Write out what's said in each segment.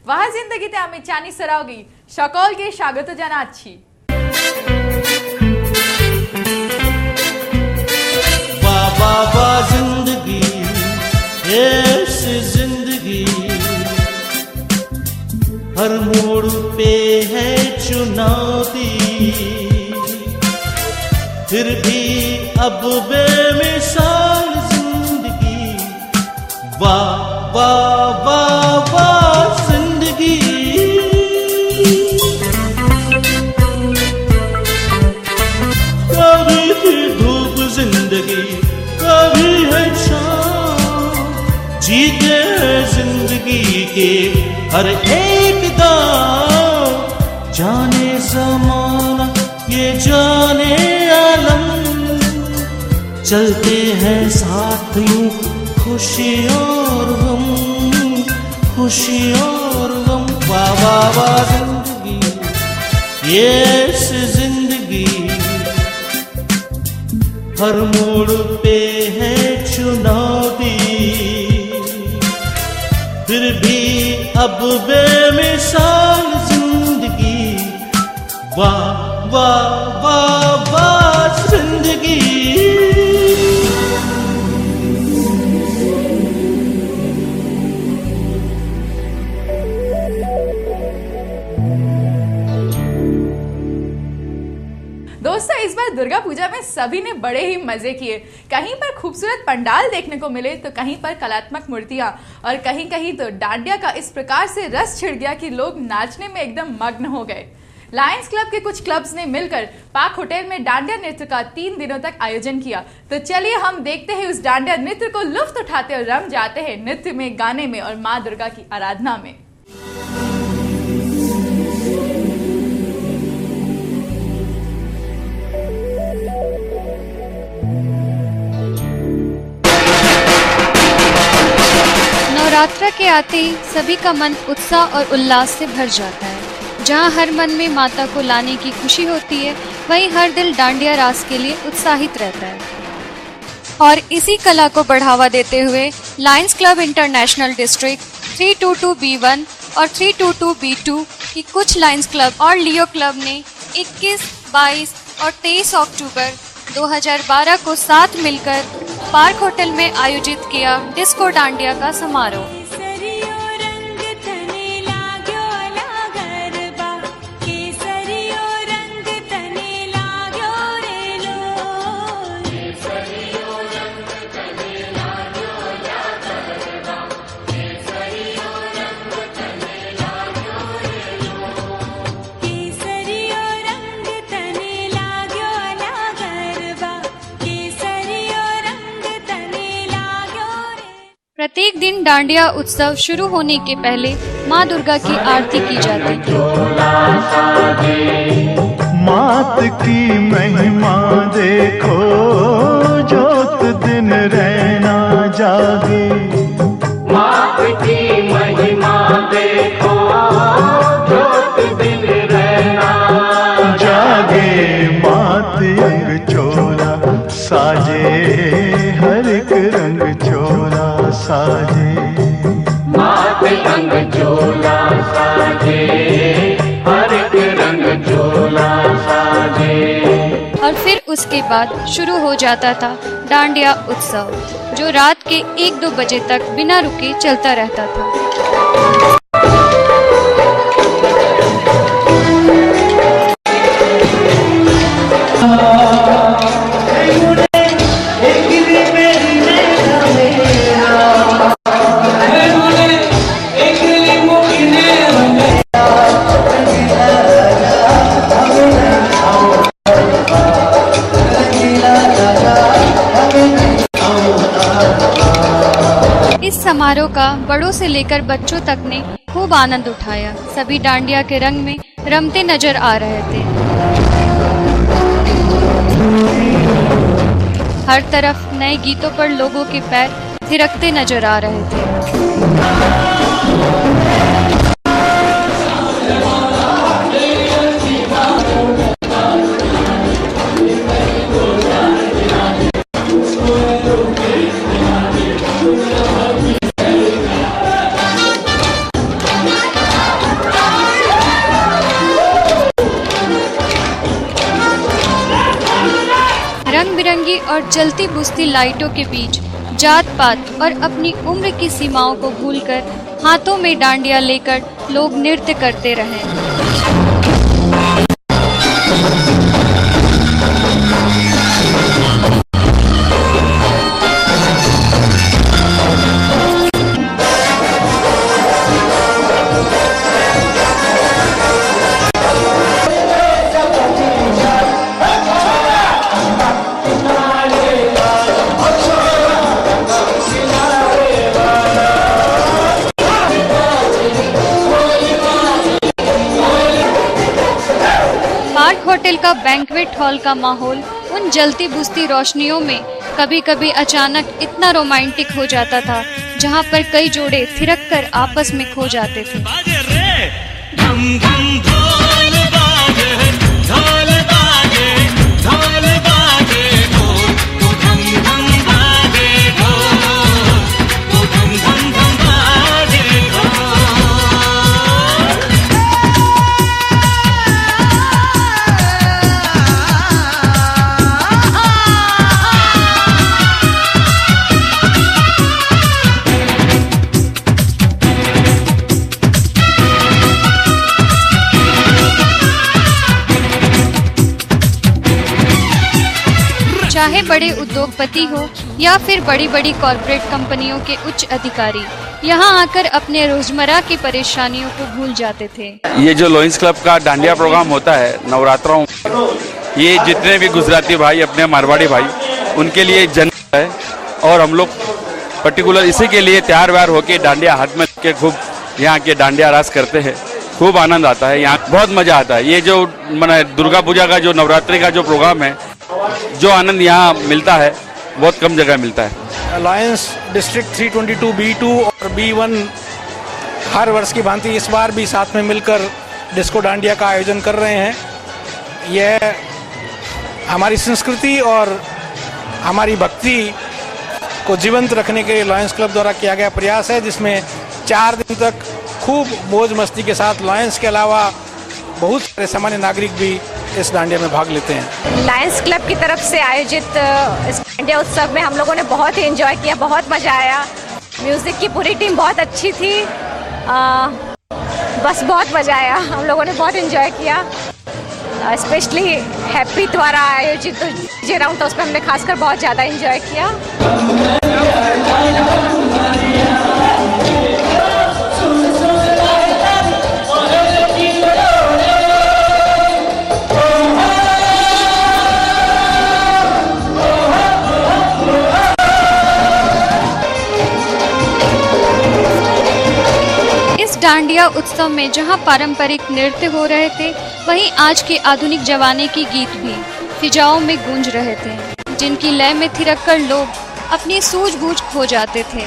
ওয়াহা জিন্দগিতে আমি চানি সরাওগি সকলকে স্বাগত জানাচ্ছি। बाबा जिंदगी ऐसी जिंदगी हर मोड़ पे है चुनौती, फिर भी अब बेमिसाल जिंदगी। वाह वाह वाह वाह जिंदगी। कभी थी धूप जिंदगी, कभी है शाम, जीते हैं जिंदगी के हर एक दाव। जाने ज़माना ये जाने आलम, चलते हैं साथ यूं खुशी और गम, खुशी और गम। वाह वाह वाह जिंदगी ये जिंदगी हर मोड़ पे है चुनौती, फिर भी अब बेमिसाल जिंदगी। वाह वाह वाह वाह जिंदगी। दोस्तों, इस बार दुर्गा पूजा में सभी ने बड़े ही मजे किए। कहीं पर खूबसूरत पंडाल देखने को मिले तो कहीं पर कलात्मक मूर्तियां और कहीं कहीं तो डांडिया का इस प्रकार से रस छिड़ गया कि लोग नाचने में एकदम मग्न हो गए। लायंस क्लब के कुछ क्लब्स ने मिलकर पार्क होटल में डांडिया नृत्य का 3 दिनों तक आयोजन किया। तो चलिए हम देखते हैं उस डांडिया नृत्य को, लुत्फ उठाते और रम जाते हैं नृत्य में, गाने में और माँ दुर्गा की आराधना में। नवरात्र के आते ही सभी का मन उत्साह और उल्लास से भर जाता है। जहां हर मन में माता को लाने की खुशी होती है, वहीं हर दिल डांडिया रास के लिए उत्साहित रहता है। और इसी कला को बढ़ावा देते हुए Lions club international district 322B1 और 322B2 की कुछ लायंस क्लब और लियो क्लब ने 21, 22 और 23 अक्टूबर 2012 को साथ मिलकर पार्क होटल में आयोजित किया डिस्को डांडिया का समारोह। प्रत्येक दिन डांडिया उत्सव शुरू होने के पहले माँ दुर्गा की आरती की जाती है। मात की महिमा देखो, जोत दिन रहना जागे। मात की महिमा देखो, जोत दिन रहना जागे। मात अंग चोला साजे, हर एक रंग चोला साजे। मात रंग चोला साजे, हर एक रंग चोला साजे। और फिर उसके बाद शुरू हो जाता था डांडिया उत्सव, जो रात के 1-2 बजे तक बिना रुके चलता रहता था। इस समारोह का बड़ों से लेकर बच्चों तक ने खूब आनंद उठाया। सभी डांडिया के रंग में रमते नजर आ रहे थे। हर तरफ नए गीतों पर लोगों के पैर थिरकते नजर आ रहे थे। खुशी और जलती बुझती लाइटों के बीच जात पात और अपनी उम्र की सीमाओं को भूलकर हाथों में डांडिया लेकर लोग नृत्य करते रहे। होटल का बैंक्वेट हॉल का माहौल उन जलती बुझती रोशनियों में कभी कभी अचानक इतना रोमांटिक हो जाता था, जहां पर कई जोड़े थिरक कर आपस में खो जाते थे। चाहे बड़े उद्योगपति हो या फिर बड़ी बड़ी कॉर्पोरेट कंपनियों के उच्च अधिकारी, यहाँ आकर अपने रोजमर्रा की परेशानियों को भूल जाते थे। ये जो लॉयंस क्लब का डांडिया प्रोग्राम होता है नवरात्रों, ये जितने भी गुजराती भाई अपने मारवाड़ी भाई उनके लिए जन्म है, और हम लोग पर्टिकुलर इसी के लिए तैयार व्यार होके डांडिया हाथ में के खूब यहाँ के डांडिया रास करते हैं। खूब आनंद आता है, यहाँ बहुत मजा आता है। ये जो माने दुर्गा पूजा का जो नवरात्रि का जो प्रोग्राम है, जो आनंद यहाँ मिलता है बहुत कम जगह मिलता है। लॉयंस डिस्ट्रिक्ट 322 B2 और B1 हर वर्ष की भांति इस बार भी साथ में मिलकर डिस्को डांडिया का आयोजन कर रहे हैं। यह हमारी संस्कृति और हमारी भक्ति को जीवंत रखने के लिए लॉयंस क्लब द्वारा किया गया प्रयास है, जिसमें 4 दिन तक खूब मौज मस्ती के साथ लॉयंस के अलावा बहुत सारे सामान्य नागरिक भी इस डांडिया में भाग लेते हैं। लायंस क्लब की तरफ से आयोजित इस डांडिया उत्सव में हम लोगों ने बहुत ही एंजॉय किया, बहुत मजा आया। म्यूजिक की पूरी टीम बहुत अच्छी थी, बस बहुत मजा आया। हम लोगों ने बहुत एंजॉय किया। स्पेशली हैप्पी द्वारा आयोजित जो राउंड था उसमें हमने खासकर बहुत ज़्यादा एंजॉय किया। डांडिया उत्सव में जहां पारंपरिक नृत्य हो रहे थे, वहीं आज के आधुनिक जमाने की गीत भी फिजाओं में गूंज रहे थे, जिनकी लय में थिरककर लोग अपनी सूझबूझ खो जाते थे।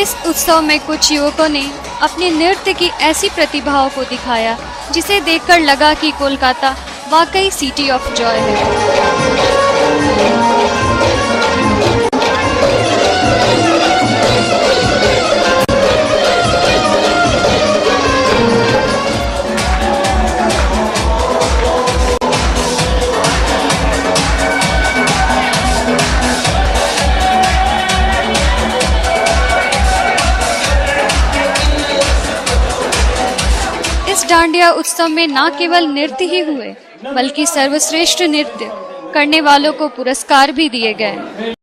इस उत्सव में कुछ युवकों ने अपने नृत्य की ऐसी प्रतिभाओं को दिखाया जिसे देखकर लगा कि कोलकाता वाकई सिटी ऑफ जॉय है। डांडिया उत्सव में न केवल नृत्य ही हुए, बल्कि सर्वश्रेष्ठ नृत्य करने वालों को पुरस्कार भी दिए गए।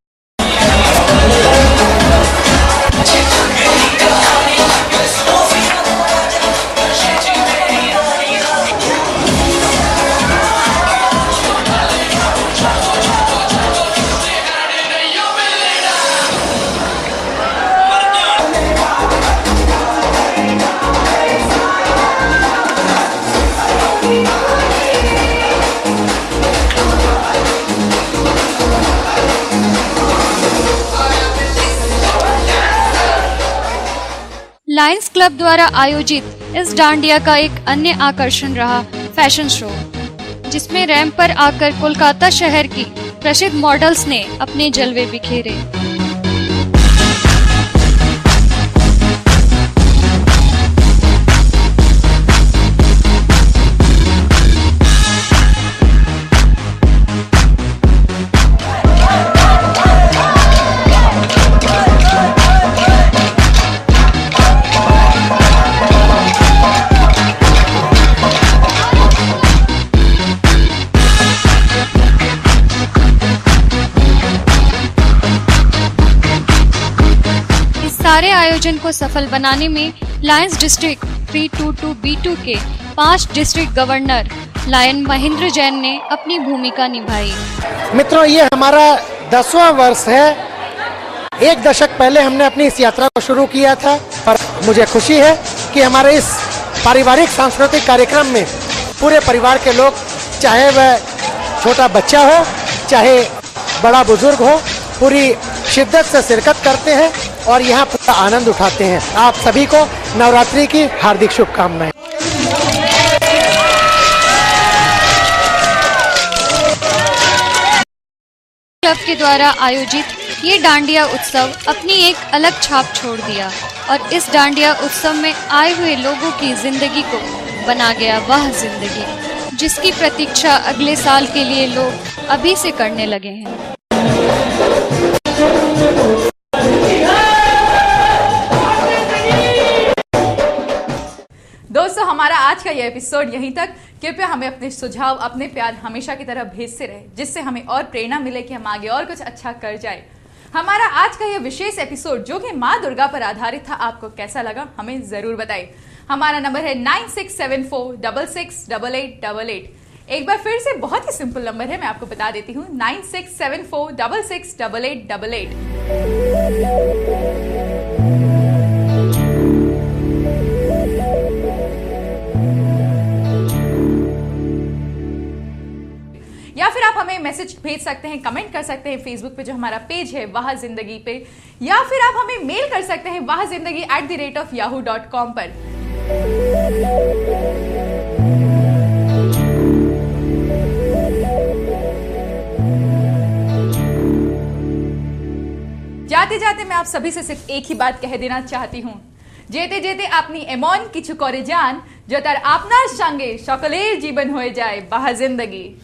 लायंस क्लब द्वारा आयोजित इस डांडिया का एक अन्य आकर्षण रहा फैशन शो, जिसमें रैंप पर आकर कोलकाता शहर की प्रसिद्ध मॉडल्स ने अपने जलवे बिखेरे। सारे आयोजन को सफल बनाने में लायंस डिस्ट्रिक्ट 322B2 के 5 district governor lion Mahendra Jain ने अपनी भूमिका निभाई। मित्रों, ये हमारा 10वां वर्ष है। एक दशक पहले हमने अपनी इस यात्रा को शुरू किया था, पर मुझे खुशी है कि हमारे इस पारिवारिक सांस्कृतिक कार्यक्रम में पूरे परिवार के लोग, चाहे वह छोटा बच्चा हो चाहे बड़ा बुजुर्ग हो, पूरी शिद्दत से शिरकत करते हैं और यहाँ पूरा आनंद उठाते हैं। आप सभी को नवरात्रि की हार्दिक शुभकामनाएं। क्लब के द्वारा आयोजित ये डांडिया उत्सव अपनी एक अलग छाप छोड़ दिया और इस डांडिया उत्सव में आए हुए लोगों की जिंदगी को बना गया वह जिंदगी, जिसकी प्रतीक्षा अगले साल के लिए लोग अभी से करने लगे हैं। दोस्तों, हमारा आज का ये एपिसोड यहीं तक। कृपया हमें अपने सुझाव, अपने प्यार हमेशा की तरह भेजते रहे, जिससे हमें और प्रेरणा मिले कि हम आगे और कुछ अच्छा कर जाए। हमारा आज का यह विशेष एपिसोड जो कि माँ दुर्गा पर आधारित था, आपको कैसा लगा हमें जरूर बताइए। हमारा नंबर है 9674668888। एक बार फिर से बहुत ही सिंपल नंबर है, मैं आपको बता देती हूँ, 9674668888। या फिर आप हमें मैसेज भेज सकते हैं, कमेंट कर सकते हैं फेसबुक पे जो हमारा पेज है वाह जिंदगी पे, या फिर आप हमें मेल कर सकते हैं wahzindagi@yahoo.com पर। जाते जाते मैं आप सभी से सिर्फ एक ही बात कह देना चाहती हूँ, जेते जेते अपनी एमन किछु करे जान, जो तार आपनार संगे सकलेर जीवन हो जाए वाह जिंदगी।